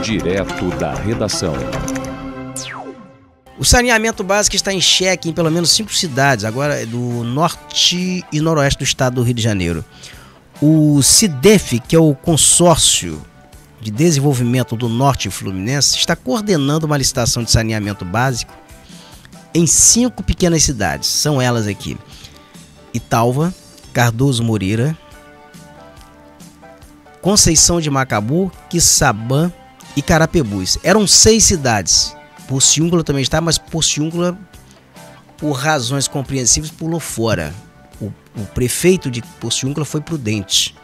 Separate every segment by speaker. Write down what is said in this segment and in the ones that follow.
Speaker 1: Direto da redação.
Speaker 2: O saneamento básico está em xeque em pelo menos 5 cidades, agora do norte e noroeste do estado do Rio de Janeiro. O SIDEF, que é o Consórcio de Desenvolvimento do Norte Fluminense, está coordenando uma licitação de saneamento básico em 5 pequenas cidades. São elas aqui: Italva, Cardoso Moreira, Conceição de Macabu, Quissabã e Carapebus. Eram 6 cidades. Porciúncula também está, mas Porciúncula, por razões compreensíveis, pulou fora. O prefeito de Porciúncula foi prudente.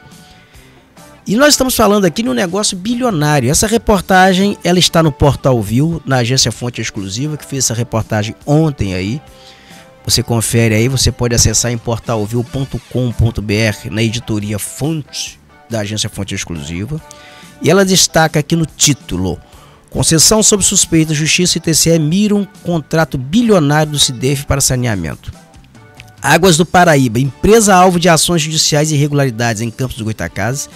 Speaker 2: E nós estamos falando aqui de um negócio bilionário. Essa reportagem ela está no Portal Viu, na agência Fonte Exclusiva, que fez essa reportagem ontem aí. Você confere aí, você pode acessar em portalviu.com.br, na editoria Fonte, da agência Fonte Exclusiva. E ela destaca aqui no título: concessão sob suspeita, Justiça e TCE miram contrato bilionário do SIDEF para saneamento. Águas do Paraíba, empresa alvo de ações judiciais e irregularidades em Campos do Goytacazes,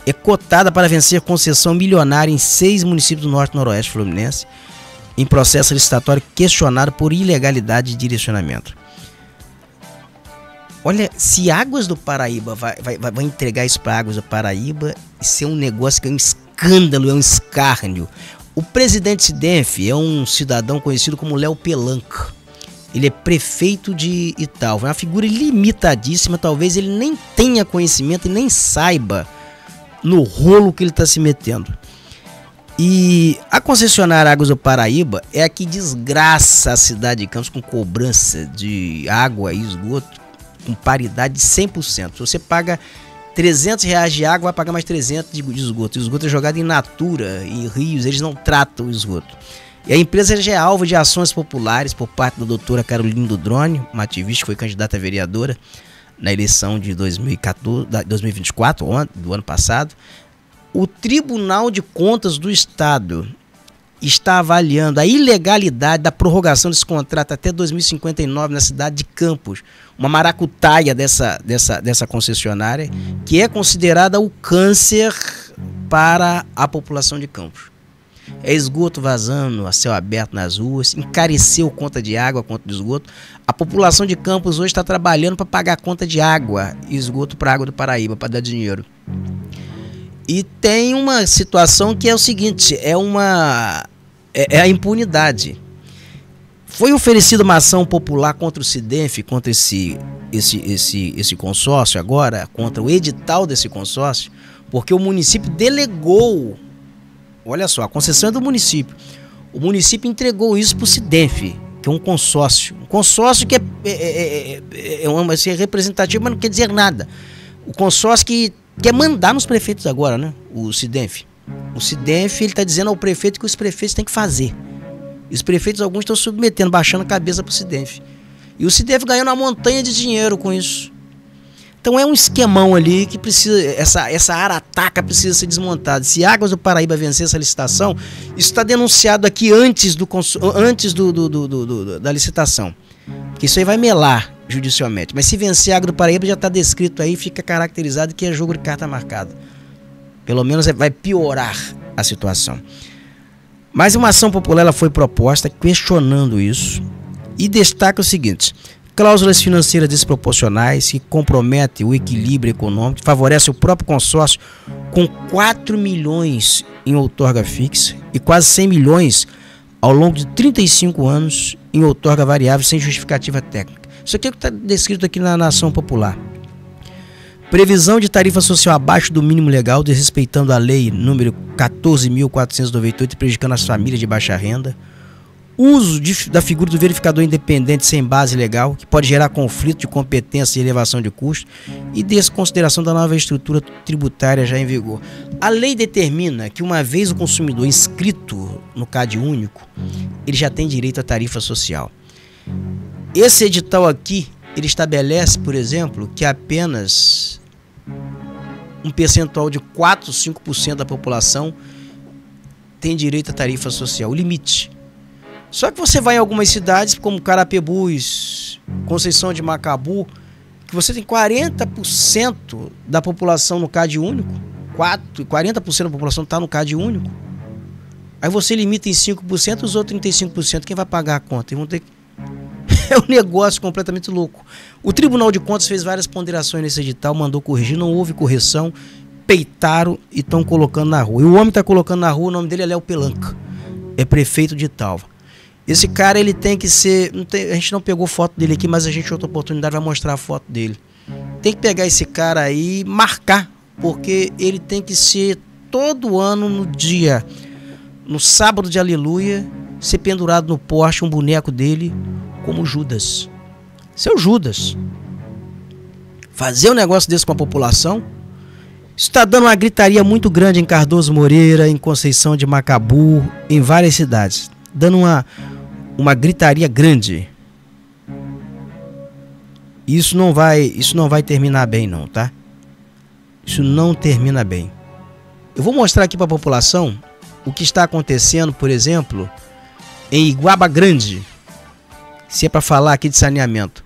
Speaker 2: é cotada para vencer concessão milionária em 6 municípios do norte e noroeste fluminense, em processo licitatório questionado por ilegalidade de direcionamento. Olha, se Águas do Paraíba vai entregar isso para Águas do Paraíba, isso é um negócio que é um escândalo, é um escárnio. O presidente SIDEF é um cidadão conhecido como Léo Pelanca. Ele é prefeito de Italva, é uma figura limitadíssima, talvez ele nem tenha conhecimento e nem saiba no rolo que ele está se metendo. E a concessionária Águas do Paraíba é a que desgraça a cidade de Campos com cobrança de água e esgoto com paridade de 100%. Se você paga R$300 de água, vai pagar mais 300 de esgoto. O esgoto é jogado em natura, em rios, eles não tratam o esgoto. E a empresa já é alvo de ações populares por parte da doutora Carolina do Drone, uma ativista que foi candidata a vereadora na eleição de 2024, do ano passado. O Tribunal de Contas do Estado está avaliando a ilegalidade da prorrogação desse contrato até 2059 na cidade de Campos, uma maracutaia dessa concessionária, que é considerada o câncer para a população de Campos. É esgoto vazando a céu aberto nas ruas, encareceu conta de água, conta de esgoto. A população de Campos hoje está trabalhando para pagar a conta de água e esgoto para a Água do Paraíba, para dar dinheiro. E tem uma situação que é o seguinte, é a impunidade. Foi oferecida uma ação popular contra o SIDEF, contra esse consórcio agora, contra o edital desse consórcio, porque o município delegou, olha só, a concessão é do município. O município entregou isso para o SIDEF, que é um consórcio. Um consórcio que é representativo, mas não quer dizer nada. O consórcio que quer mandar nos prefeitos agora, né? O SIDEF. O SIDEF, ele está dizendo ao prefeito que os prefeitos têm que fazer. E os prefeitos, alguns, estão submetendo, baixando a cabeça para o SIDEF. E o SIDEF ganhando uma montanha de dinheiro com isso. Então é um esquemão ali que precisa, essa arataca precisa ser desmontada. Se Águas do Paraíba vencer essa licitação, isso está denunciado aqui antes da licitação. Porque isso aí vai melar judicialmente. Mas se vencer Águas do Paraíba, já está descrito aí, fica caracterizado que é jogo de carta marcada. Pelo menos vai piorar a situação. Mas uma ação popular ela foi proposta questionando isso e destaca o seguinte: cláusulas financeiras desproporcionais que comprometem o equilíbrio econômico, favorece o próprio consórcio com 4 milhões em outorga fixa e quase 100 milhões ao longo de 35 anos em outorga variável sem justificativa técnica. Isso aqui é o que está descrito aqui na ação popular. Previsão de tarifa social abaixo do mínimo legal, desrespeitando a lei número 14.498 e prejudicando as famílias de baixa renda. Uso da figura do verificador independente sem base legal, que pode gerar conflito de competência e elevação de custos, e desconsideração da nova estrutura tributária já em vigor. A lei determina que uma vez o consumidor inscrito no CAD único, ele já tem direito à tarifa social. Esse edital aqui, ele estabelece, por exemplo, que apenas um percentual de 4, 5% da população tem direito à tarifa social, o limite. Só que você vai em algumas cidades, como Carapebus, Conceição de Macabu, que você tem 40% da população no CAD único, 40% da população está no CAD único. Aí você limita em 5%, os outros 35%, quem vai pagar a conta? Vão ter... É um negócio completamente louco. O Tribunal de Contas fez várias ponderações nesse edital, mandou corrigir, não houve correção, peitaram e estão colocando na rua. E o homem está colocando na rua, o nome dele é Léo Pelanca, é prefeito de Italva. Esse cara, ele tem que ser... a gente não pegou foto dele aqui, mas a gente, em outra oportunidade, vai mostrar a foto dele. Tem que pegar esse cara aí e marcar, porque ele tem que ser todo ano no sábado de aleluia, ser pendurado no poste um boneco dele como Judas. Seu Judas. Fazer um negócio desse com a população, isso está dando uma gritaria muito grande em Cardoso Moreira, em Conceição de Macabu, em várias cidades. Dando uma gritaria grande. Isso não vai terminar bem não, tá? Isso não termina bem. Eu vou mostrar aqui para a população o que está acontecendo, por exemplo, em Iguaba Grande. Se é para falar aqui de saneamento.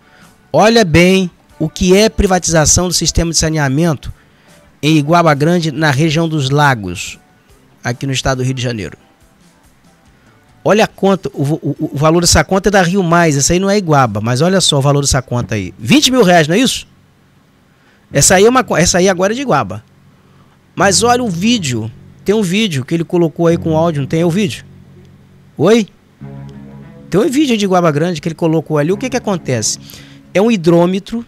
Speaker 2: Olha bem o que é privatização do sistema de saneamento em Iguaba Grande, na região dos Lagos, aqui no estado do Rio de Janeiro. Olha a conta, o valor dessa conta é da Rio Mais, essa aí não é Iguaba, mas olha só o valor dessa conta aí. R$20 mil, não é isso? Essa aí agora é de Iguaba. Mas olha o vídeo, tem um vídeo que ele colocou aí com áudio, não tem o vídeo? Oi? Tem um vídeo de Iguaba Grande que ele colocou ali. O que acontece? É um hidrômetro,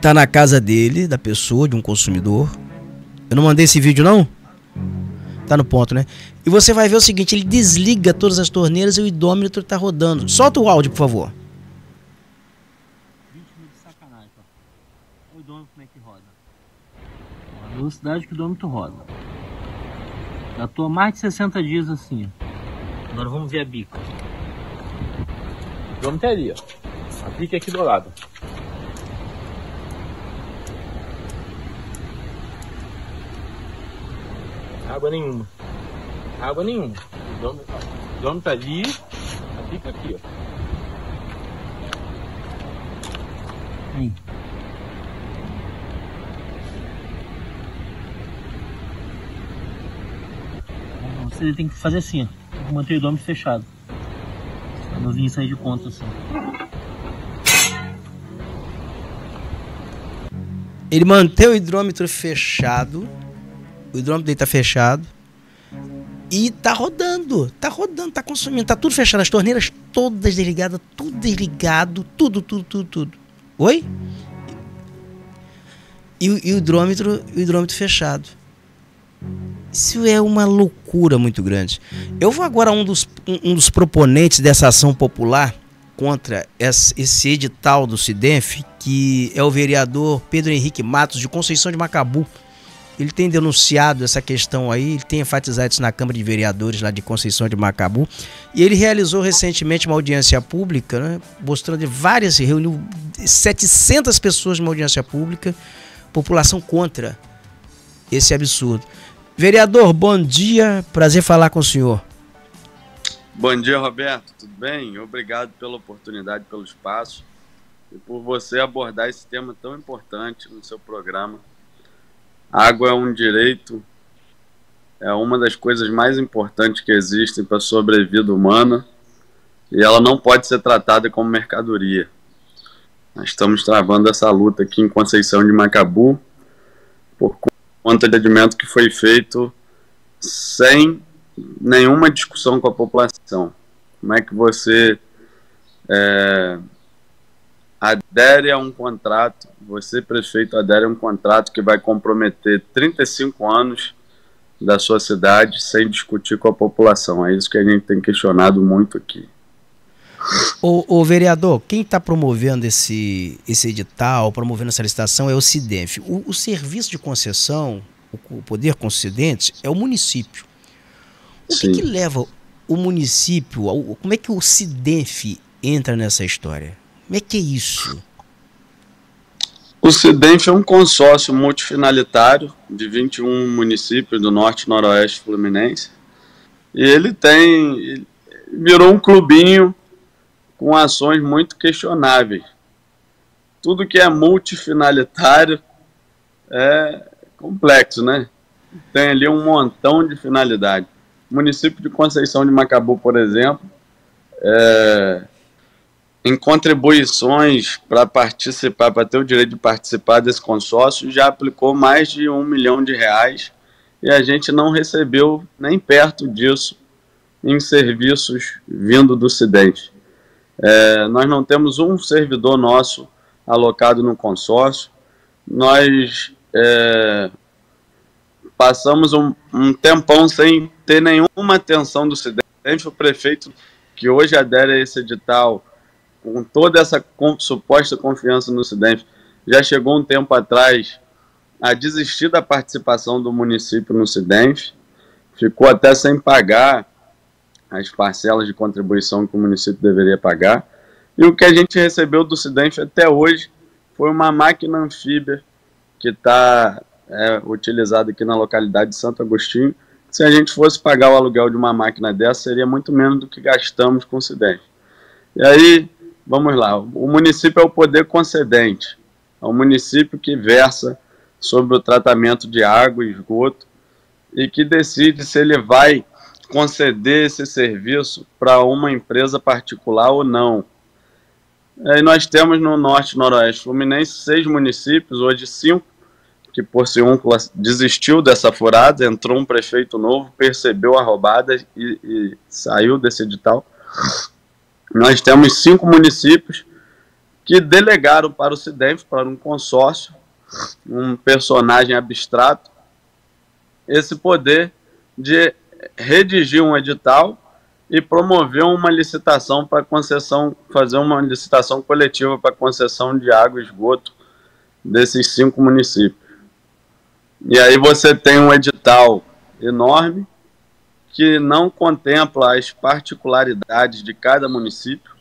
Speaker 2: tá na casa dele, da pessoa, de um consumidor. Eu não mandei esse vídeo não? Tá no ponto, né? E você vai ver o seguinte, ele desliga todas as torneiras e o hidrômetro tá rodando. Solta o áudio, por favor.
Speaker 1: 20 mil de sacanagem, ó. Olha o hidrômetro como é que roda. A velocidade que o hidrômetro roda. Já tô há mais de 60 dias assim, ó. Agora vamos ver a bica. O hidrômetro é ali, ó. A bica é aqui do lado. Água nenhuma. Água nenhuma. O hidrômetro tá ali, a bica aqui, ó. Aí. Você tem que fazer assim, ó. Tem que manter o hidrômetro fechado. Pra não vir sair de conta assim.
Speaker 2: Ele mantém o hidrômetro fechado. O hidrômetro dele tá fechado. E tá rodando, tá consumindo, tá tudo fechado. As torneiras todas desligadas, tudo desligado, tudo. Oi? E o hidrômetro fechado. Isso é uma loucura muito grande. Eu vou agora a um dos proponentes dessa ação popular contra esse edital do SIDENF, que é o vereador Pedro Henrique Matos, de Conceição de Macabu. Ele tem denunciado essa questão aí, ele tem enfatizado isso na Câmara de Vereadores lá de Conceição de Macabu. E ele realizou recentemente uma audiência pública, né, mostrando reuniu 700 pessoas numa audiência pública, população contra esse absurdo. Vereador, bom dia, prazer falar com o senhor.
Speaker 3: Bom dia, Roberto, tudo bem? Obrigado pela oportunidade, pelo espaço e por você abordar esse tema tão importante no seu programa. A água é um direito, é uma das coisas mais importantes que existem para a sobrevida humana e ela não pode ser tratada como mercadoria. Nós estamos travando essa luta aqui em Conceição de Macabu por conta de atendimento que foi feito sem nenhuma discussão com a população. Como é que você adere a um contrato, você, prefeito, adere a um contrato que vai comprometer 35 anos da sua cidade sem discutir com a população? É isso que a gente tem questionado muito aqui.
Speaker 2: O vereador, quem está promovendo esse edital, promovendo essa licitação é o SIDENF. O serviço de concessão, o poder concedente, é o município. O que leva o município, como é que o SIDENF entra nessa história? Como é que é isso?
Speaker 3: O SIDENF é um consórcio multifinalitário de 21 municípios do norte e noroeste fluminense. E ele virou um clubinho com ações muito questionáveis. Tudo que é multifinalitário é complexo, né? tem ali um montão de finalidade. O município de Conceição de Macabu, por exemplo, em contribuições para participar, para ter o direito de participar desse consórcio, já aplicou mais de R$1 milhão e a gente não recebeu nem perto disso em serviços vindo do Sidente. Nós não temos um servidor nosso alocado no consórcio. Nós passamos um tempão sem ter nenhuma atenção do Sidente. O prefeito, que hoje adere a esse edital, com toda essa suposta confiança no Sidente, já chegou um tempo atrás a desistir da participação do município no Sidente, ficou até sem pagar as parcelas de contribuição que o município deveria pagar, e o que a gente recebeu do Sidente até hoje foi uma máquina anfíbia que está utilizada aqui na localidade de Santo Agostinho. Se a gente fosse pagar o aluguel de uma máquina dessa, seria muito menos do que gastamos com o Sidente. E aí, vamos lá, o município é o poder concedente, é o município que versa sobre o tratamento de água e esgoto e que decide se ele vai conceder esse serviço para uma empresa particular ou não. Aí nós temos no norte e noroeste fluminense 6 municípios, hoje 5, que Porciúncula desistiu dessa furada, entrou um prefeito novo, percebeu a roubada e saiu desse edital. Nós temos 5 municípios que delegaram para o Sidente, para um consórcio, um personagem abstrato, esse poder de redigir um edital e promover uma licitação para concessão, fazer uma licitação coletiva para concessão de água e esgoto desses 5 municípios. E aí você tem um edital enorme que não contempla as particularidades de cada município.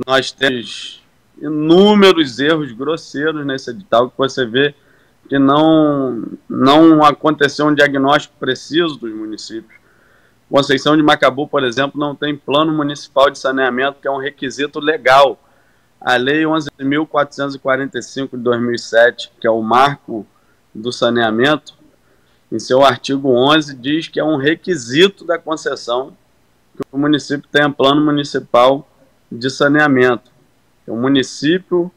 Speaker 3: Nós temos inúmeros erros grosseiros nesse edital, que você vê que não aconteceu um diagnóstico preciso dos municípios. Conceição de Macabu, por exemplo, não tem plano municipal de saneamento, que é um requisito legal. A Lei 11.445 de 2007, que é o marco do saneamento, em seu artigo 11, diz que é um requisito da concessão que o município tenha plano municipal de saneamento. O município,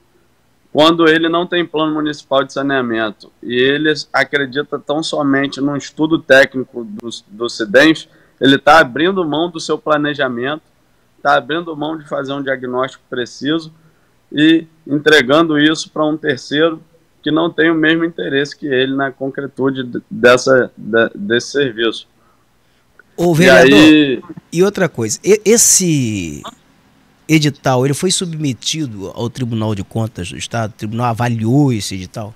Speaker 3: quando ele não tem plano municipal de saneamento e ele acredita tão somente num estudo técnico do Sidente, ele está abrindo mão do seu planejamento, está abrindo mão de fazer um diagnóstico preciso e entregando isso para um terceiro que não tem o mesmo interesse que ele na concretude desse serviço.
Speaker 2: Ô, vereador, e outra coisa, esse edital, ele foi submetido ao Tribunal de Contas do Estado? O tribunal avaliou esse edital?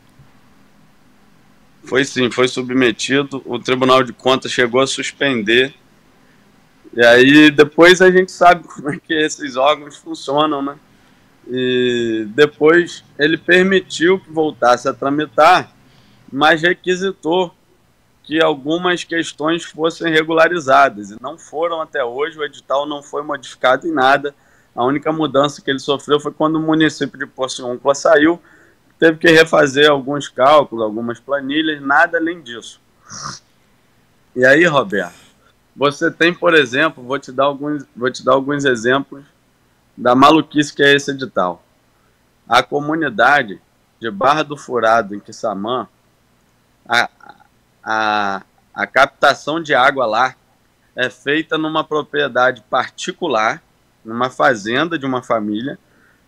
Speaker 3: Foi sim, foi submetido. O Tribunal de Contas chegou a suspender. E aí depois a gente sabe como é que esses órgãos funcionam, né? E depois ele permitiu que voltasse a tramitar, mas requisitou que algumas questões fossem regularizadas. E não foram até hoje, o edital não foi modificado em nada. A única mudança que ele sofreu foi quando o município de Porciúncula saiu, teve que refazer alguns cálculos, algumas planilhas, nada além disso. E aí, Roberto, você tem, por exemplo, vou te dar alguns exemplos da maluquice que é esse edital. A comunidade de Barra do Furado, em Quissamã, a captação de água lá é feita numa propriedade particular, numa fazenda de uma família,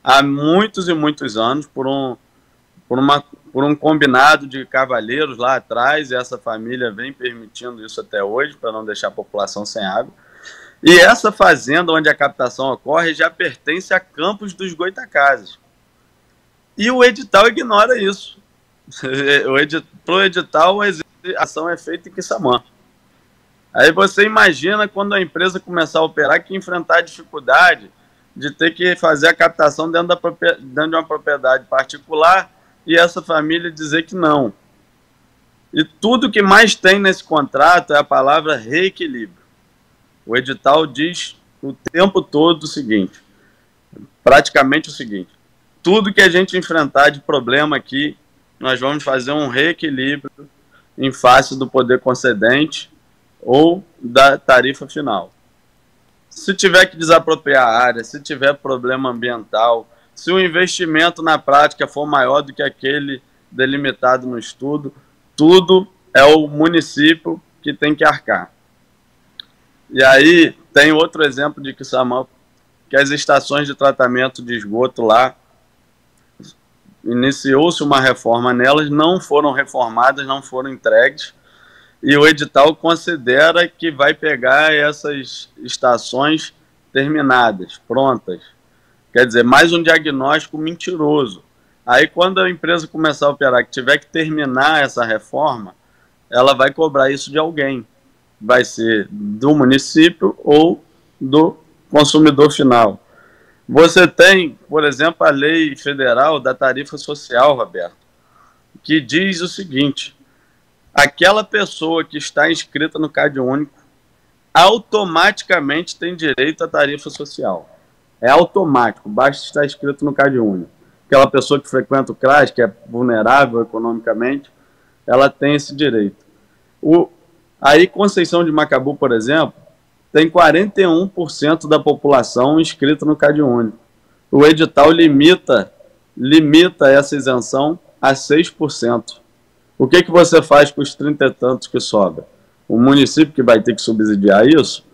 Speaker 3: há muitos e muitos anos, por um combinado de cavalheiros lá atrás, e essa família vem permitindo isso até hoje, para não deixar a população sem água. E essa fazenda onde a captação ocorre já pertence a Campos dos Goitacazes. E o edital ignora isso. Para o edital, a ação é feita em Quissamã. Aí você imagina quando a empresa começar a operar, que enfrentar a dificuldade de ter que fazer a captação dentro de uma propriedade particular e essa família dizer que não. E tudo que mais tem nesse contrato é a palavra reequilíbrio. O edital diz o tempo todo o seguinte, praticamente o seguinte: tudo que a gente enfrentar de problema aqui, nós vamos fazer um reequilíbrio em face do poder concedente ou da tarifa final. Se tiver que desapropriar a área, se tiver problema ambiental, se o investimento na prática for maior do que aquele delimitado no estudo, tudo é o município que tem que arcar. E aí tem outro exemplo de Quissamã, que as estações de tratamento de esgoto lá, iniciou-se uma reforma nelas, não foram reformadas, não foram entregues, e o edital considera que vai pegar essas estações terminadas, prontas. Quer dizer, mais um diagnóstico mentiroso. Aí quando a empresa começar a operar, que tiver que terminar essa reforma, ela vai cobrar isso de alguém. Vai ser do município ou do consumidor final. Você tem, por exemplo, a lei federal da tarifa social, Roberto, que diz o seguinte: aquela pessoa que está inscrita no CadÚnico automaticamente tem direito à tarifa social. É automático, basta estar inscrito no CadÚnico. Aquela pessoa que frequenta o CRAS, que é vulnerável economicamente, ela tem esse direito. Aí, Conceição de Macabu, por exemplo, tem 41% da população inscrita no CadÚnico. O edital limita essa isenção a 6%. O que você faz com os 30 e tantos que sobra? O município que vai ter que subsidiar isso?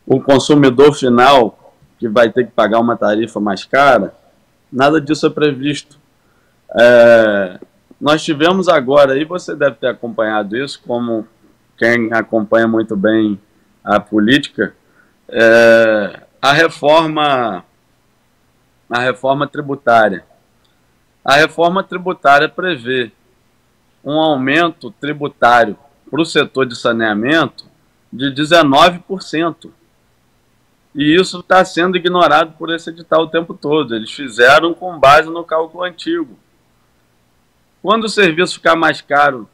Speaker 3: O consumidor final que vai ter que pagar uma tarifa mais cara? Nada disso é previsto. Nós tivemos agora, e você deve ter acompanhado isso, como quem acompanha muito bem a política, a reforma tributária. A reforma tributária prevê um aumento tributário para o setor de saneamento de 19%. E isso está sendo ignorado por esse edital o tempo todo. Eles fizeram com base no cálculo antigo. Quando o serviço ficar mais caro,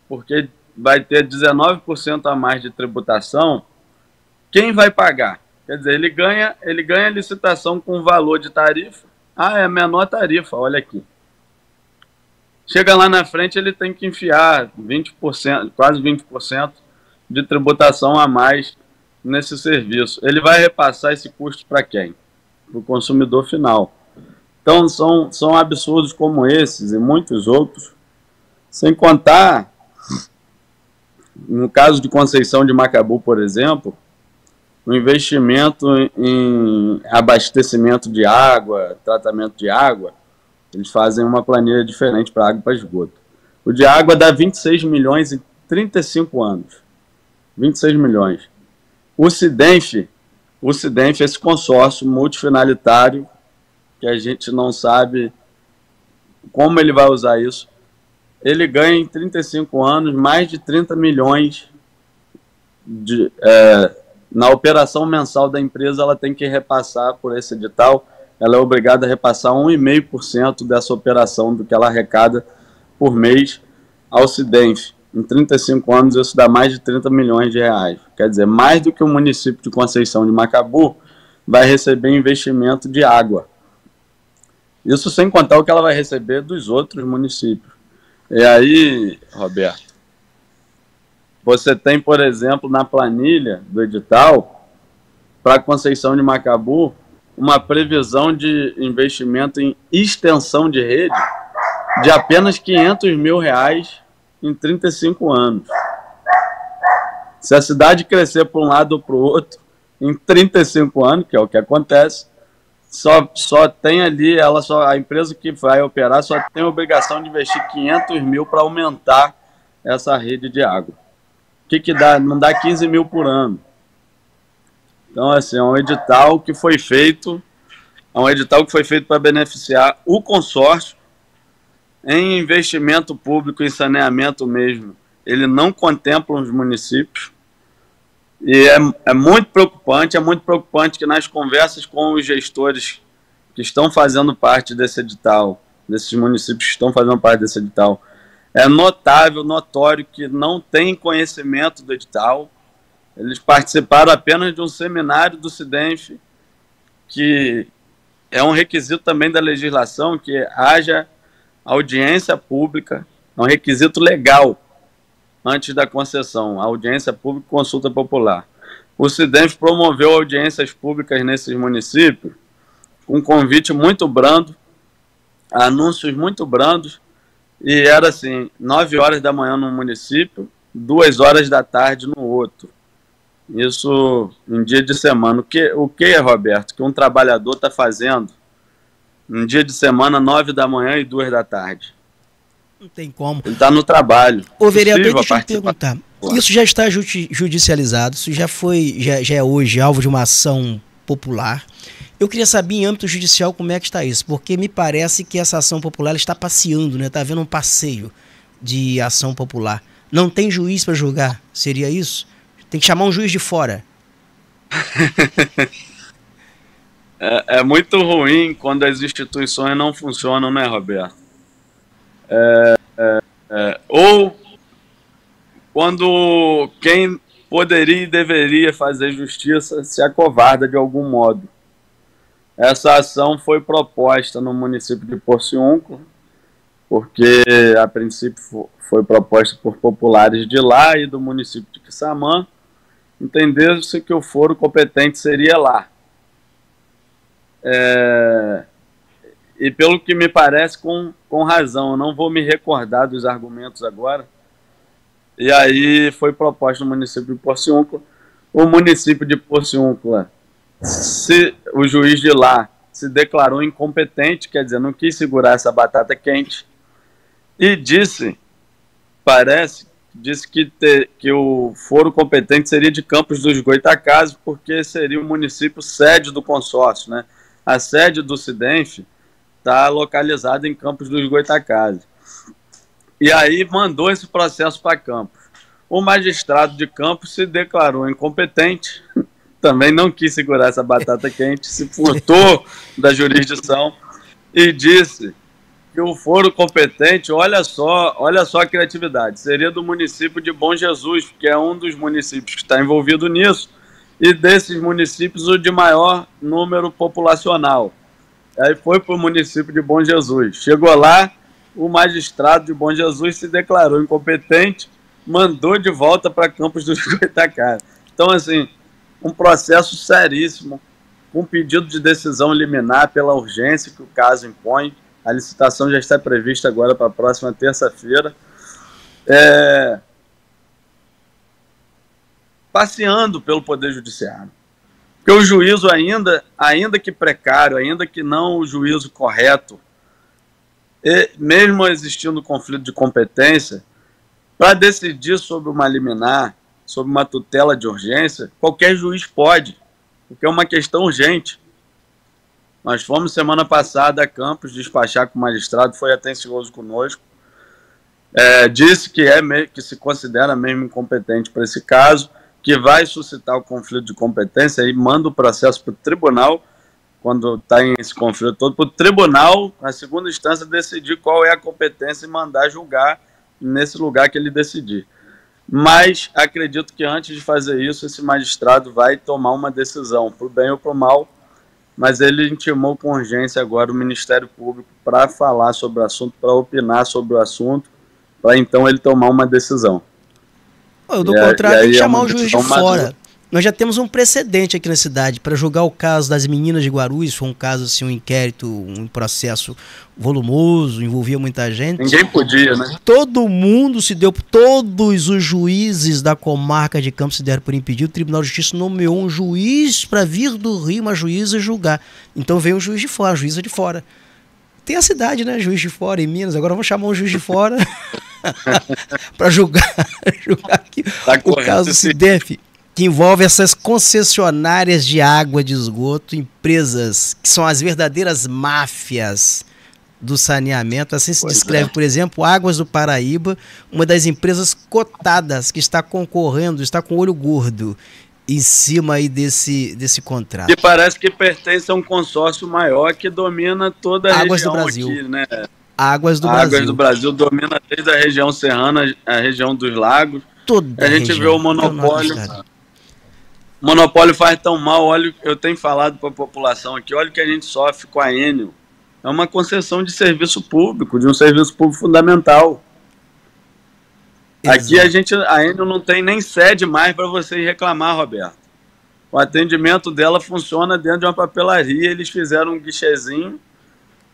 Speaker 3: porque vai ter 19% a mais de tributação, quem vai pagar? Quer dizer, ele ganha a licitação com valor de tarifa. É a menor tarifa, olha aqui. Chega lá na frente, ele tem que enfiar 20%, quase 20% de tributação a mais nesse serviço. Ele vai repassar esse custo para quem? Para o consumidor final. Então, são absurdos como esses e muitos outros, sem contar, no caso de Conceição de Macabu, por exemplo, o investimento em abastecimento de água, tratamento de água. Eles fazem uma planilha diferente para água e para esgoto. O de água dá 26 milhões em 35 anos. 26 milhões. O SIDENF, esse consórcio multifinalitário, que a gente não sabe como ele vai usar isso, ele ganha em 35 anos mais de 30 milhões na operação mensal da empresa. Ela tem que repassar por esse edital. Ela é obrigada a repassar 1,5% dessa operação do que ela arrecada por mês ao SIDENF. Em 35 anos, isso dá mais de 30 milhões de reais. Quer dizer, mais do que o município de Conceição de Macabu vai receber investimento de água. Isso sem contar o que ela vai receber dos outros municípios. E aí, Roberto, você tem, por exemplo, na planilha do edital, para Conceição de Macabu, uma previsão de investimento em extensão de rede de apenas R$500 mil em 35 anos. Se a cidade crescer para um lado ou para o outro, em 35 anos, que é o que acontece, só tem ali, a empresa que vai operar só tem a obrigação de investir R$500 mil para aumentar essa rede de água. O que dá? Não dá 15 mil por ano. Então, assim, é um edital que foi feito para beneficiar o consórcio em investimento público, em saneamento mesmo. Ele não contempla os municípios. E é muito preocupante que nas conversas com os gestores que estão fazendo parte desse edital, desses municípios que estão fazendo parte desse edital, é notório que não tem conhecimento do edital. Eles participaram apenas de um seminário do SIDENF, que é um requisito também da legislação, que haja audiência pública, é um requisito legal antes da concessão, audiência pública e consulta popular. O SIDENF promoveu audiências públicas nesses municípios com um convite muito brando, anúncios muito brandos, e era assim, 9 horas da manhã num município, 2 horas da tarde no outro. Isso em dia de semana. O que, Roberto, que um trabalhador está fazendo em dia de semana, 9 da manhã e 2 da tarde?
Speaker 2: Não tem como.
Speaker 3: Ele está no trabalho.
Speaker 2: Ô, vereador, deixa eu te perguntar. Isso já está judicializado, isso já é hoje alvo de uma ação popular. Eu queria saber, em âmbito judicial, como é que está isso, porque me parece que essa ação popular está passeando, né? Está havendo um passeio de ação popular. Não tem juiz para julgar, seria isso? Tem que chamar um juiz de fora.
Speaker 3: É muito ruim quando as instituições não funcionam, né, Roberto? Ou quando quem poderia e deveria fazer justiça se acovarda de algum modo. Essa ação foi proposta no município de Porciúncula, porque a princípio foi proposta por populares de lá e do município de Quissamã, entendeu-se que o foro competente seria lá. E pelo que me parece, com razão, eu não vou me recordar dos argumentos agora. E aí foi proposto no município de Porciúncula. O município de Porciúncula, se o juiz de lá se declarou incompetente, quer dizer, não quis segurar essa batata quente, e disse que o foro competente seria de Campos dos Goytacazes, porque seria o município sede do consórcio, né? A sede do SIDENF está localizada em Campos dos Goytacazes. E aí mandou esse processo para Campos. O magistrado de Campos se declarou incompetente, também não quis segurar essa batata quente, se furtou da jurisdição e disse que o foro competente, olha só a criatividade, seria do município de Bom Jesus, que é um dos municípios que está envolvido nisso, e desses municípios o de maior número populacional. Aí foi para o município de Bom Jesus. Chegou lá, o magistrado de Bom Jesus se declarou incompetente, mandou de volta para Campos dos Goytacazes. Então, assim, um processo seríssimo, com pedido de decisão liminar pela urgência que o caso impõe. A licitação já está prevista agora para a próxima terça-feira. Passeando pelo Poder Judiciário. Porque o juízo ainda que precário, ainda que não o juízo correto, mesmo existindo conflito de competência, para decidir sobre uma liminar, sobre uma tutela de urgência, qualquer juiz pode, porque é uma questão urgente. Nós fomos semana passada a Campos despachar com o magistrado, foi atencioso conosco, disse que se considera mesmo incompetente para esse caso, que vai suscitar o conflito de competência e manda o processo para o tribunal, quando está em esse conflito todo, para o tribunal, a segunda instância, decidir qual é a competência e mandar julgar nesse lugar que ele decidir. Mas acredito que antes de fazer isso, esse magistrado vai tomar uma decisão, para o bem ou para o mal, mas ele intimou com urgência agora o Ministério Público para falar sobre o assunto, para opinar sobre o assunto, para então ele tomar uma decisão.
Speaker 2: Do contrário, tem que chamar o juiz de fora. Nós já temos um precedente aqui na cidade para julgar o caso das meninas de Guarulhos. Foi um caso, assim, um inquérito, um processo volumoso, envolvia muita gente.
Speaker 3: Ninguém podia, né?
Speaker 2: Todo mundo se deu, todos os juízes da comarca de Campos se deram por impedido. O Tribunal de Justiça nomeou um juiz para vir do Rio, uma juíza, julgar. Então veio um juiz de fora, a juíza de fora. Tem a cidade, né? Juiz de fora em Minas. Agora vamos chamar um juiz de fora para julgar aqui o caso do SIDENF, que envolve essas concessionárias de água de esgoto, empresas que são as verdadeiras máfias do saneamento. Assim se descreve, por exemplo, Águas do Paraíba, uma das empresas cotadas que está concorrendo, está com olho gordo em cima aí desse contrato.
Speaker 3: E parece que pertence a um consórcio maior que domina toda a
Speaker 2: Águas
Speaker 3: região
Speaker 2: do Brasil.
Speaker 3: Aqui, né?
Speaker 2: Águas do
Speaker 3: Águas do Brasil domina desde a região serrana, a região dos lagos.
Speaker 2: Toda
Speaker 3: a gente vê o monopólio. O monopólio faz tão mal, olha, eu tenho falado para a população aqui, olha o que a gente sofre com a Enel. É uma concessão de serviço público, de um serviço público fundamental. Aqui a Enel não tem nem sede mais para você ir reclamar, Roberto. O atendimento dela funciona dentro de uma papelaria, eles fizeram um guichezinho,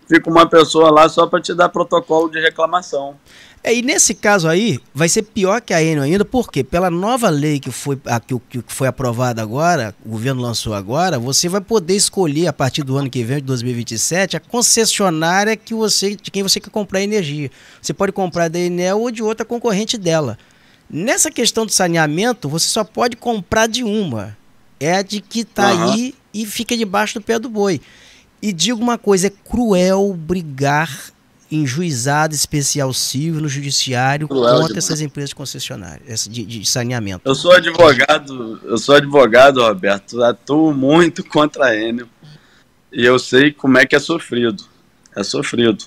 Speaker 3: fica uma pessoa lá só para te dar protocolo de reclamação.
Speaker 2: E nesse caso aí, vai ser pior que a Enel ainda, porque pela nova lei que foi aprovada agora, o governo lançou agora, você vai poder escolher a partir do ano que vem, de 2027, a concessionária de quem você quer comprar energia. Você pode comprar da Enel ou de outra concorrente dela. Nessa questão do saneamento, você só pode comprar de uma. É a de que está aí e fica debaixo do pé do boi. E digo uma coisa, é cruel brigar em juizado especial civil, no judiciário, contra essas empresas concessionárias, de saneamento.
Speaker 3: Eu sou advogado, Roberto, atuo muito contra a Enel e eu sei como é que é sofrido. É sofrido.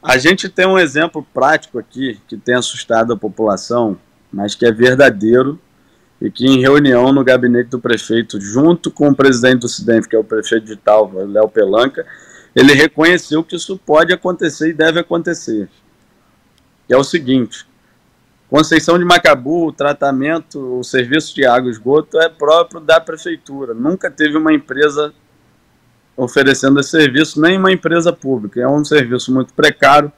Speaker 3: A gente tem um exemplo prático aqui que tem assustado a população, mas que é verdadeiro e que em reunião no gabinete do prefeito, junto com o presidente do SIDENF, que é o prefeito de Italva, Léo Pelanca, ele reconheceu que isso pode acontecer e deve acontecer. Que é o seguinte: Conceição de Macabu, o tratamento, o serviço de água e esgoto é próprio da prefeitura. Nunca teve uma empresa oferecendo esse serviço, nem uma empresa pública. É um serviço muito precário,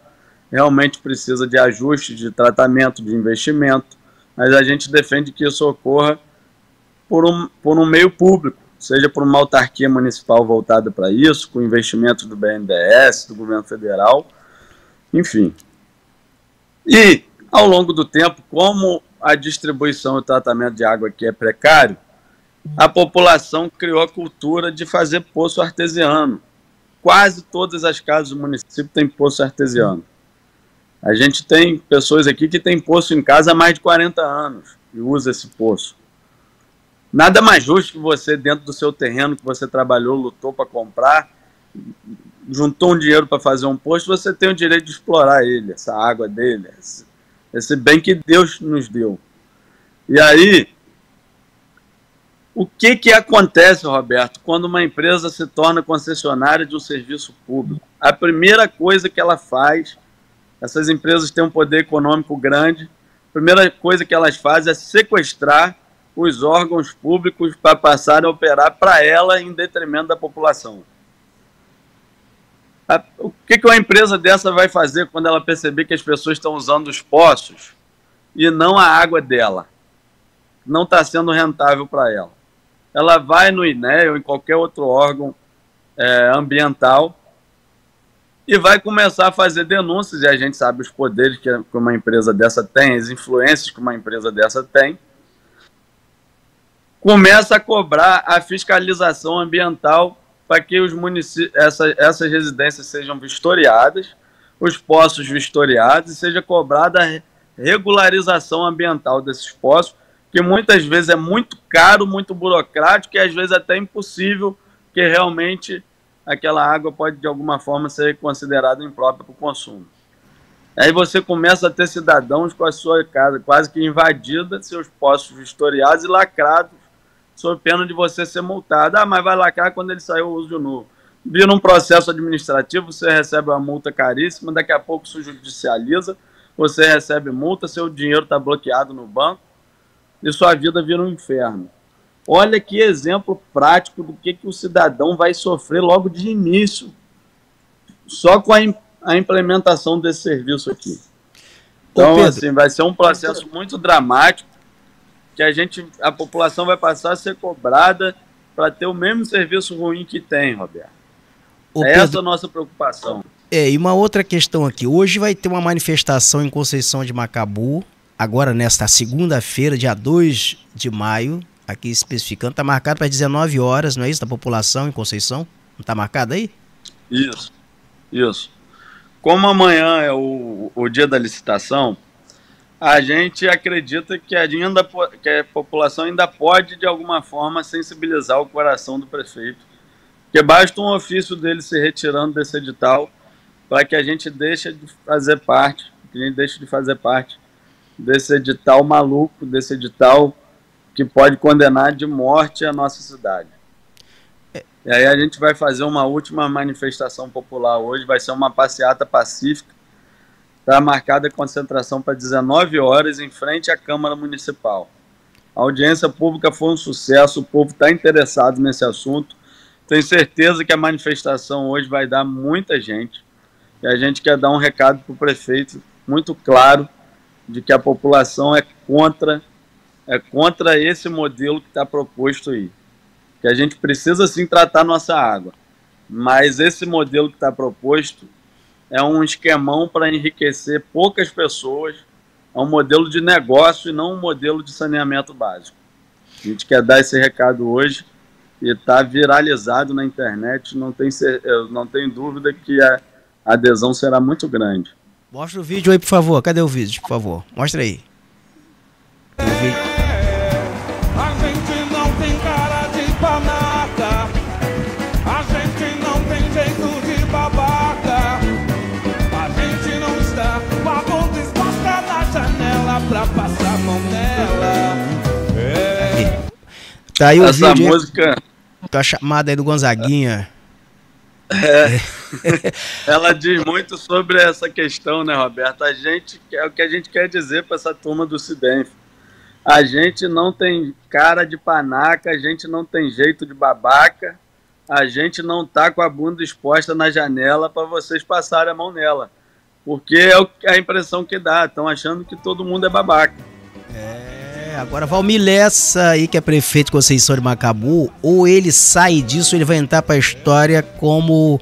Speaker 3: realmente precisa de ajuste, de tratamento, de investimento, mas a gente defende que isso ocorra por um meio público, seja por uma autarquia municipal voltada para isso, com investimentos do BNDES, do governo federal, enfim. E, ao longo do tempo, como a distribuição e o tratamento de água aqui é precário, a população criou a cultura de fazer poço artesiano. Quase todas as casas do município têm poço artesiano. A gente tem pessoas aqui que têm poço em casa há mais de 40 anos e usa esse poço. Nada mais justo que você, dentro do seu terreno que você trabalhou, lutou para comprar, juntou um dinheiro para fazer um poço, você tem o direito de explorar ele, essa água dele, esse bem que Deus nos deu. E aí, o que acontece, Roberto, quando uma empresa se torna concessionária de um serviço público? A primeira coisa que ela faz, essas empresas têm um poder econômico grande, a primeira coisa que elas fazem é sequestrar os órgãos públicos para passarem a operar para ela em detrimento da população. O que uma empresa dessa vai fazer quando ela perceber que as pessoas estão usando os poços e não a água dela? Não está sendo rentável para ela. Ela vai no INEA ou em qualquer outro órgão ambiental e vai começar a fazer denúncias, e a gente sabe os poderes que uma empresa dessa tem, as influências que uma empresa dessa tem, começa a cobrar a fiscalização ambiental para que os essas residências sejam vistoriadas, os poços vistoriados, e seja cobrada a regularização ambiental desses poços, que muitas vezes é muito caro, muito burocrático e às vezes até impossível, porque realmente aquela água pode de alguma forma ser considerada imprópria para o consumo. Aí você começa a ter cidadãos com a sua casa quase que invadida, seus poços vistoriados e lacrados, sob pena de você ser multado. Ah, mas vai lacrar quando ele saiu o uso de novo. Vira um processo administrativo, você recebe uma multa caríssima, daqui a pouco se judicializa, você recebe multa, seu dinheiro está bloqueado no banco e sua vida vira um inferno. Olha que exemplo prático do que o cidadão vai sofrer logo de início, só com a implementação desse serviço aqui. Então, assim, vai ser um processo muito dramático, que a população vai passar a ser cobrada para ter o mesmo serviço ruim que tem, Roberto. Essa é a nossa preocupação.
Speaker 2: E uma outra questão aqui. Hoje vai ter uma manifestação em Conceição de Macabu, agora nesta segunda-feira, dia 2 de maio, aqui especificando, está marcado para 19 horas, não é isso, da população em Conceição? Não está marcado aí?
Speaker 3: Isso. Como amanhã é o dia da licitação, a gente acredita que a população ainda pode, de alguma forma, sensibilizar o coração do prefeito, porque basta um ofício dele se retirando desse edital para que a gente deixe de fazer parte, desse edital maluco, desse edital que pode condenar de morte a nossa cidade. E aí a gente vai fazer uma última manifestação popular hoje, vai ser uma passeata pacífica, Está marcada a concentração para 19 horas em frente à Câmara Municipal. A audiência pública foi um sucesso, o povo está interessado nesse assunto. Tenho certeza que a manifestação hoje vai dar muita gente. E a gente quer dar um recado para o prefeito muito claro de que a população é contra esse modelo que está proposto aí. Que a gente precisa sim tratar nossa água. Mas esse modelo que está proposto é um esquemão para enriquecer poucas pessoas. É um modelo de negócio e não um modelo de saneamento básico. A gente quer dar esse recado hoje e está viralizado na internet. Eu não tenho dúvida que a adesão será muito grande.
Speaker 2: Mostra o vídeo aí, por favor. Cadê o vídeo, por favor? Mostra aí.
Speaker 4: A gente não tem cara de panaca, a gente não tem jeito de babaca, a gente não está com a bunda exposta na janela pra passar a mão nela.
Speaker 2: Tá aí o
Speaker 3: Essa
Speaker 2: vídeo.
Speaker 3: música...
Speaker 2: Tá chamada aí do Gonzaguinha.
Speaker 3: Ela diz muito sobre essa questão, né, Roberto? É o que a gente quer dizer para essa turma do SIDENF. A gente não tem cara de panaca, a gente não tem jeito de babaca, a gente não tá com a bunda exposta na janela para vocês passarem a mão nela. Porque é a impressão que dá, estão achando que todo mundo é babaca.
Speaker 2: Agora Valmir Lessa aí, que é prefeito de Conceição de Macabu, ou ele sai disso, ou ele vai entrar para a história como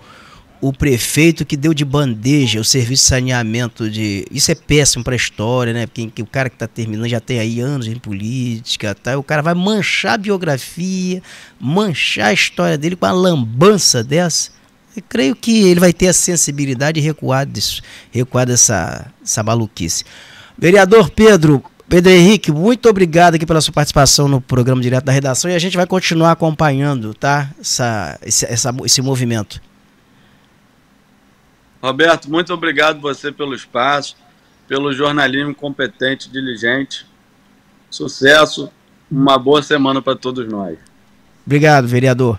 Speaker 2: o prefeito que deu de bandeja o serviço de saneamento Isso é péssimo para a história, né? Porque o cara que está terminando já tem aí anos em política, tá? O cara vai manchar a biografia, manchar a história dele com uma lambança dessa. Eu creio que ele vai ter a sensibilidade de recuar dessa maluquice. Vereador Pedro Henrique, muito obrigado aqui pela sua participação no programa Direto da Redação, e a gente vai continuar acompanhando, tá? Esse movimento.
Speaker 3: Roberto, muito obrigado você pelo espaço, pelo jornalismo competente, diligente. Sucesso, uma boa semana para todos nós.
Speaker 2: Obrigado, vereador.